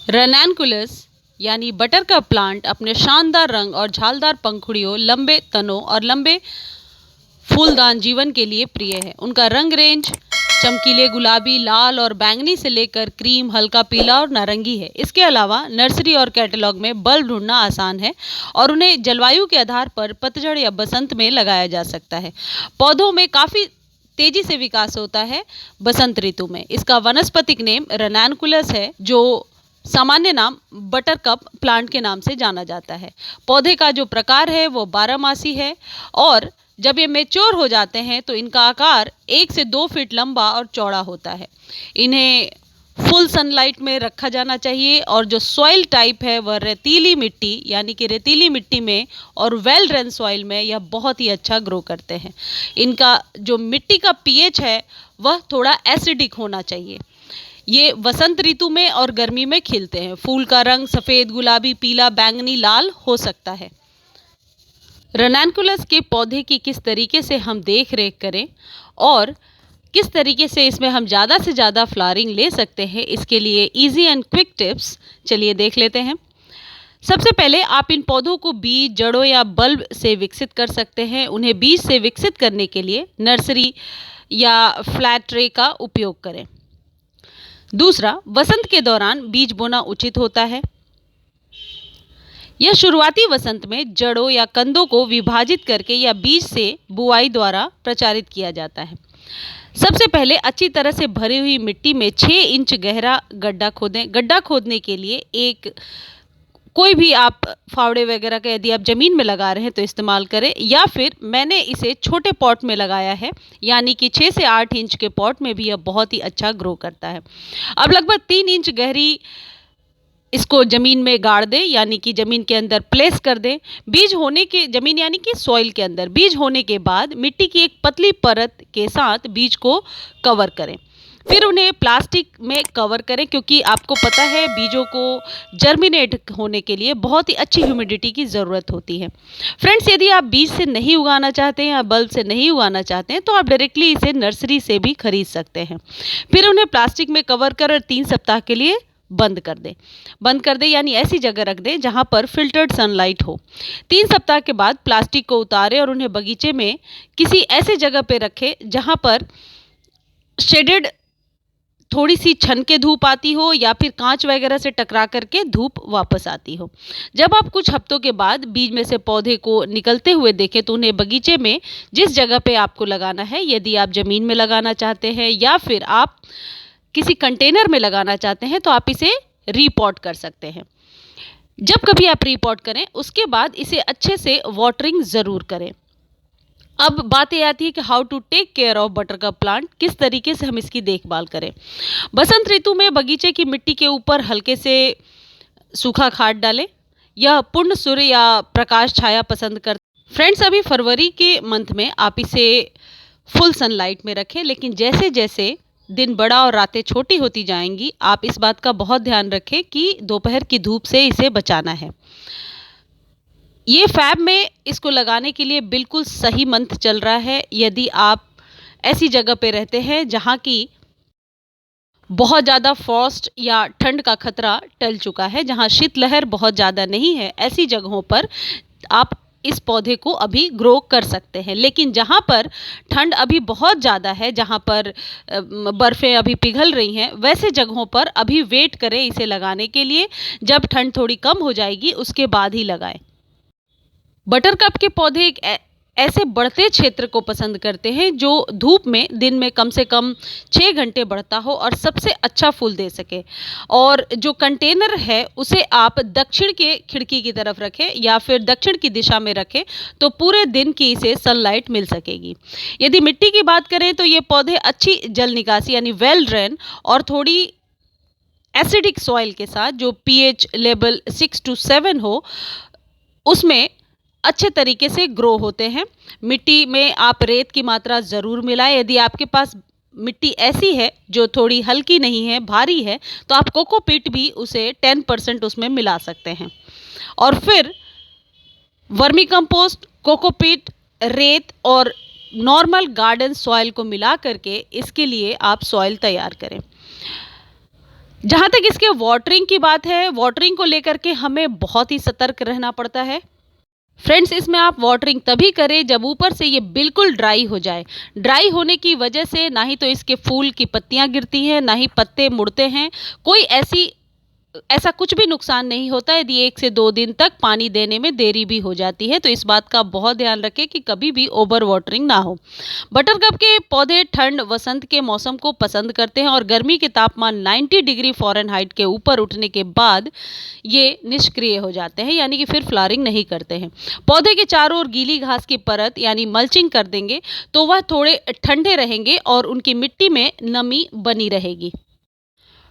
रैनकुलस यानी बटर का प्लांट अपने शानदार रंग और झालदार पंखुड़ियों, लंबे तनों और लंबे फूलदान जीवन के लिए प्रिय है। उनका रंग रेंज चमकीले गुलाबी, लाल और बैंगनी से लेकर क्रीम, हल्का पीला और नारंगी है। इसके अलावा नर्सरी और कैटलॉग में बल्ब ढूंढना आसान है और उन्हें जलवायु के आधार पर पतझड़ या बसंत में लगाया जा सकता है। पौधों में काफ़ी तेजी से विकास होता है बसंत ऋतु में। इसका वानस्पतिक नेम रैनकुलस है, जो सामान्य नाम बटरकप प्लांट के नाम से जाना जाता है। पौधे का जो प्रकार है वो बारहमासी है और जब ये मैच्योर हो जाते हैं तो इनका आकार 1 से 2 फीट लंबा और चौड़ा होता है। इन्हें फुल सनलाइट में रखा जाना चाहिए और जो सॉइल टाइप है वह रेतीली मिट्टी यानी कि रेतीली मिट्टी में और वेल ड्रेन सॉइल में यह बहुत ही अच्छा ग्रो करते हैं। इनका जो मिट्टी का पीएच है वह थोड़ा एसिडिक होना चाहिए। ये वसंत ऋतु में और गर्मी में खिलते हैं। फूल का रंग सफ़ेद, गुलाबी, पीला, बैंगनी, लाल हो सकता है। रैनकुलस के पौधे की किस तरीके से हम देख रेख करें और किस तरीके से इसमें हम ज़्यादा से ज़्यादा फ्लावरिंग ले सकते हैं, इसके लिए इजी एंड क्विक टिप्स चलिए देख लेते हैं। सबसे पहले आप इन पौधों को बीज, जड़ों या बल्ब से विकसित कर सकते हैं। उन्हें बीज से विकसित करने के लिए नर्सरी या फ्लैट ट्रे का उपयोग करें। दूसरा, वसंत के दौरान बीज बोना उचित होता है। यह शुरुआती वसंत में जड़ों या कंदों को विभाजित करके या बीज से बुआई द्वारा प्रचारित किया जाता है। सबसे पहले अच्छी तरह से भरी हुई मिट्टी में 6 इंच गहरा गड्ढा खोदें। गड्ढा खोदने के लिए एक कोई भी आप फावड़े वगैरह का यदि आप ज़मीन में लगा रहे हैं तो इस्तेमाल करें, या फिर मैंने इसे छोटे पॉट में लगाया है यानी कि 6 से 8 इंच के पॉट में भी यह बहुत ही अच्छा ग्रो करता है। अब लगभग 3 इंच गहरी इसको ज़मीन में गाड़ दें यानी कि ज़मीन के अंदर प्लेस कर दें। बीज होने के ज़मीन यानी कि सॉइल के अंदर बीज होने के बाद मिट्टी की एक पतली परत के साथ बीज को कवर करें। फिर उन्हें प्लास्टिक में कवर करें, क्योंकि आपको पता है बीजों को जर्मिनेट होने के लिए बहुत ही अच्छी ह्यूमिडिटी की ज़रूरत होती है। फ्रेंड्स, यदि आप बीज से नहीं उगाना चाहते हैं या बल्ब से नहीं उगाना चाहते हैं तो आप डायरेक्टली इसे नर्सरी से भी खरीद सकते हैं। फिर उन्हें प्लास्टिक में कवर कर 3 सप्ताह के लिए बंद कर दें यानी ऐसी जगह रख दें जहां पर फिल्टर्ड सनलाइट हो। 3 सप्ताह के बाद प्लास्टिक को उतारें और उन्हें बगीचे में किसी ऐसे जगह पे रखें जहां पर शेडेड थोड़ी सी छन के धूप आती हो या फिर कांच वगैरह से टकरा करके धूप वापस आती हो। जब आप कुछ हफ्तों के बाद बीज में से पौधे को निकलते हुए देखें तो उन्हें बगीचे में जिस जगह पे आपको लगाना है, यदि आप ज़मीन में लगाना चाहते हैं या फिर आप किसी कंटेनर में लगाना चाहते हैं तो आप इसे रीपॉट कर सकते हैं। जब कभी आप रीपॉट करें उसके बाद इसे अच्छे से वाटरिंग ज़रूर करें। अब बात ये आती है कि how to take care of buttercup plant, किस तरीके से हम इसकी देखभाल करें। बसंत ऋतु में बगीचे की मिट्टी के ऊपर हल्के से सूखा खाद डालें। यह पूर्ण सूर्य या प्रकाश छाया पसंद करता। फ्रेंड्स, अभी फरवरी के मंथ में आप इसे फुल सनलाइट में रखें, लेकिन जैसे जैसे दिन बड़ा और रातें छोटी होती जाएंगी आप इस बात का बहुत ध्यान रखें कि दोपहर की धूप से इसे बचाना है। ये फैब में इसको लगाने के लिए बिल्कुल सही मंथ चल रहा है। यदि आप ऐसी जगह पे रहते हैं जहाँ की बहुत ज़्यादा फ्रॉस्ट या ठंड का खतरा टल चुका है, जहाँ शीतलहर बहुत ज़्यादा नहीं है, ऐसी जगहों पर आप इस पौधे को अभी ग्रो कर सकते हैं। लेकिन जहाँ पर ठंड अभी बहुत ज़्यादा है, जहाँ पर बर्फ़ें अभी पिघल रही हैं, वैसे जगहों पर अभी वेट करें इसे लगाने के लिए। जब ठंड थोड़ी कम हो जाएगी उसके बाद ही लगाएं। बटरकप के पौधे एक ऐसे बढ़ते क्षेत्र को पसंद करते हैं जो धूप में दिन में कम से कम 6 घंटे बढ़ता हो और सबसे अच्छा फूल दे सके। और जो कंटेनर है उसे आप दक्षिण के खिड़की की तरफ रखें या फिर दक्षिण की दिशा में रखें तो पूरे दिन की इसे सनलाइट मिल सकेगी। यदि मिट्टी की बात करें तो ये पौधे अच्छी जल निकासी यानी वेल ड्रेन और थोड़ी एसिडिक सॉइल के साथ जो पीएच लेवल 6 to 7 हो उसमें अच्छे तरीके से ग्रो होते हैं। मिट्टी में आप रेत की मात्रा ज़रूर मिलाएं। यदि आपके पास मिट्टी ऐसी है जो थोड़ी हल्की नहीं है, भारी है, तो आप कोकोपीट भी उसे 10% उसमें मिला सकते हैं। और फिर वर्मी कंपोस्ट, कोकोपीट, रेत और नॉर्मल गार्डन सॉइल को मिला करके इसके लिए आप सॉइल तैयार करें। जहाँ तक इसके वाटरिंग की बात है, वाटरिंग को लेकर के हमें बहुत ही सतर्क रहना पड़ता है। फ्रेंड्स, इसमें आप वाटरिंग तभी करें जब ऊपर से ये बिल्कुल ड्राई हो जाए। ड्राई होने की वजह से ना ही तो इसके फूल की पत्तियाँ गिरती हैं, ना ही पत्ते मुड़ते हैं। कोई ऐसा कुछ भी नुकसान नहीं होता है यदि 1 से 2 दिन तक पानी देने में देरी भी हो जाती है, तो इस बात का बहुत ध्यान रखें कि कभी भी ओवर वाटरिंग ना हो। बटरकप के पौधे ठंड वसंत के मौसम को पसंद करते हैं और गर्मी के तापमान 90 डिग्री फ़ारेनहाइट के ऊपर उठने के बाद ये निष्क्रिय हो जाते हैं, यानी कि फिर फ्लावरिंग नहीं करते हैं। पौधे के चारों ओर गीली घास की परत यानी मल्चिंग कर देंगे तो वह थोड़े ठंडे रहेंगे और उनकी मिट्टी में नमी बनी रहेगी।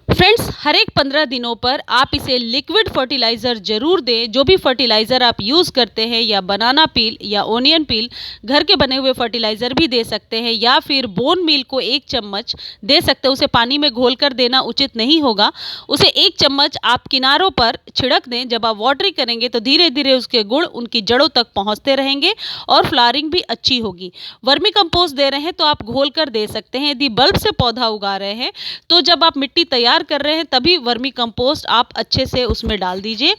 फ्रेंड्स, हर एक 15 दिनों पर आप इसे लिक्विड फर्टिलाइज़र ज़रूर दें। जो भी फर्टिलाइज़र आप यूज़ करते हैं, या बनाना पील या ओनियन पील, घर के बने हुए फर्टिलाइज़र भी दे सकते हैं, या फिर बोन मील को 1 चम्मच दे सकते हैं। उसे पानी में घोलकर देना उचित नहीं होगा। उसे 1 चम्मच आप किनारों पर छिड़क दें। जब आप वाटरिंग करेंगे तो धीरे धीरे उसके गुण उनकी जड़ों तक पहुँचते रहेंगे और फ्लावरिंग भी अच्छी होगी। वर्मी कंपोस्ट दे रहे हैं तो आप घोल कर दे सकते हैं। यदि बल्ब से पौधा उगा रहे हैं तो जब आप मिट्टी तैयार कर रहे हैं तभी वर्मी कंपोस्ट आप अच्छे से उसमें डाल दीजिए।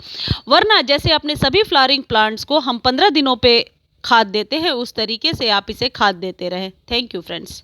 वरना जैसे अपने सभी फ्लावरिंग प्लांट्स को हम 15 दिनों पे खाद देते हैं, उस तरीके से आप इसे खाद देते रहें। Thank you friends.